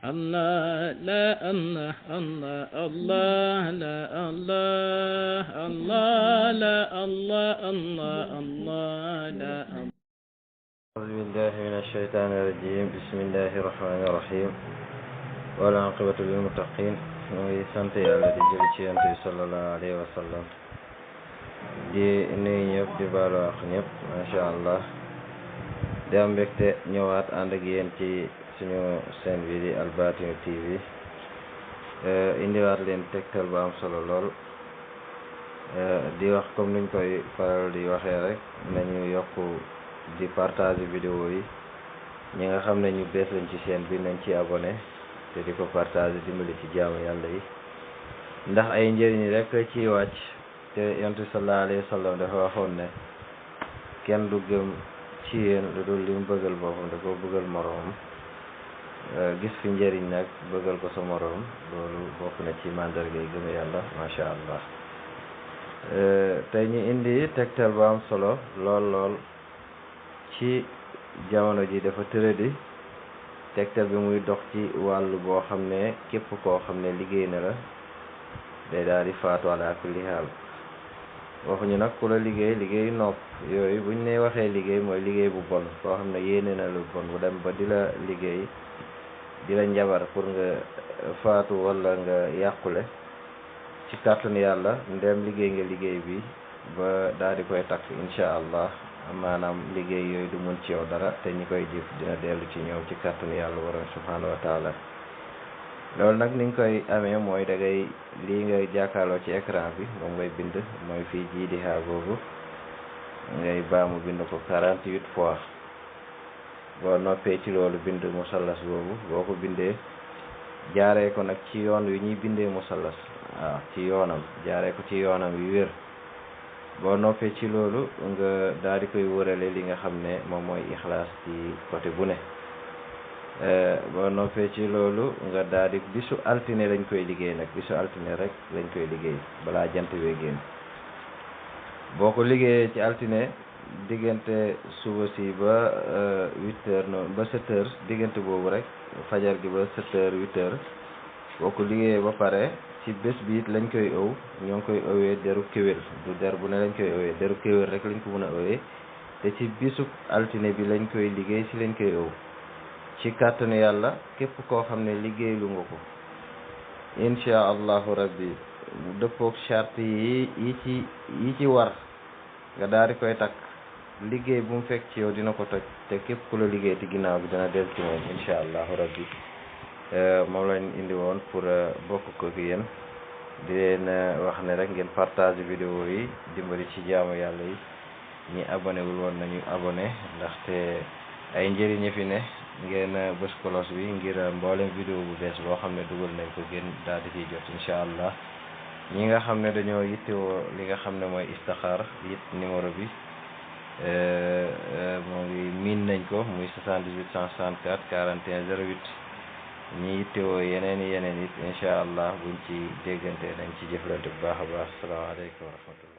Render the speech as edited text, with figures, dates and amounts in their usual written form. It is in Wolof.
الله لا الله الله الله لا الله الله لا الله الله الله لا الله. أعوذ بالله من الشيطان الرجيم. بسم الله الرحمن الرحيم. والعاقبة للمتقين. mooy sant yàlla di jël ci yonent bi sallallahu alayhi wa sallam di nuyu ñëpp di baalu àq ñëpp macha allah di am mbégte ñëwaat ànd ak yéen ci suñu chaîne bi di Al Batin TV indiwaat leen tegtal bu am solo lool di wax comme niñ koy faral di waxee rek nañu yokk di partager vidéo yi ñi nga xam ne ñu bees lañ ci chaîne bi nañ ci abonné te di ko partager dimbali ci jaamu yàlla yi ndax ay njëriñ rek ci wàcc te yonent sallallahu alayhi wa sallam dafa waxoon ne kenn du gëm ci yéen lu dul li mu bëggal boppam da ko bëggal moroom gis fi njëriñ nag bëggal ko sa moroom loolu bokk na ci mandarga yi gëm yàlla macha allah tey ñu indi tegtal bu am solo lool ci jamono ji dafa tëradi tegtal bi muy dox ci wàllu boo xam ne képp koo xam ne liggéey na la day daal di faatu ala kulli haal waxuñu nag ku la liggéey nopp yooyu buñ ne waxee liggéey mooy liggéey bu bon koo xam ne yéene na lu bon bu dem ba di la liggéey di la njabar pour nga faatu wala nga yàqule ci kàttanu yàlla ndem liggéey nga liggéey bi ba daal di koy takk incha allah maanaam liggéey yooyu du mun ci yow dara te ñi koy jëf dina dellu ci ñoom ci kàttanu yàlla borom subhaanahu wa taala loolu nag ni nga koy amee mooy da ngay lii nga jàkkaarloo ci écran bi moom ngay bind mooy fii jiidihaa boobu ngay baamu bind ko 48 fois boo noppee ci loolu bind musallas boobu boo ko bindee jaaree ko nag ci yoon wi ñuy bindee musallas waaw ci yoonam jaaree ko ci yoonam yu wér boo noppee ci loolu nga daal di koy wërale li nga xam ne moom mooy ixlaas ci côté bu ne boo noppee ci loolu nga daal di bisu altine lañ koy liggéey nag bisu altine rek lañ koy liggéey balaa jant bee génn boo ko liggéeyee ci altine diggante suba si ba 8 heures noonu ba 7 heures diggante boobu rek fajar gi ba 7 heures 8 heures boo ko liggéeyee ba pare ci bés bi it lañ koy ëw ñoo ngi koy ëwee deru kéwél du der bu ne lañ koy ëwee deru kéwél rek lañ ko mën a ëwee te ci bisu altine bi lañ koy liggéey si lañ koy ëw ci kàttanu yàlla képp koo xam ne liggéey lu nga ko insha allahu rabbi mu dëppook charte yi ci war nga daal di koy takk liggéey bu mu fekk ci yow dina ko toj te képp ku la liggéey ti ginnaaw bi dina del ci moom insha allahu rabbi moom lañ indi woon pour bokk ko ak yéen di leen wax ne rek ngeen partage vidéo yi dimbali ci jaamu yàlla yi ñi abonné wul woon nañu abonné ndaxte ay njëriñ fi ne ngeen bës kolos bi ngir mboolem vidéo bu bees boo xam ne dugal nañ ko ngeen daal di ciy jot incha allah ñi nga xam ne dañoo yittewoo li nga xam ne mooy istixaar it numéro bi moo ngi miin nañ ko muy 78 164 41 08 ñi yittewoo yeneen it incha allah buñ ci déggante nañ ci jëflante bu baax a baax salaamaaleykum wa rahmatullah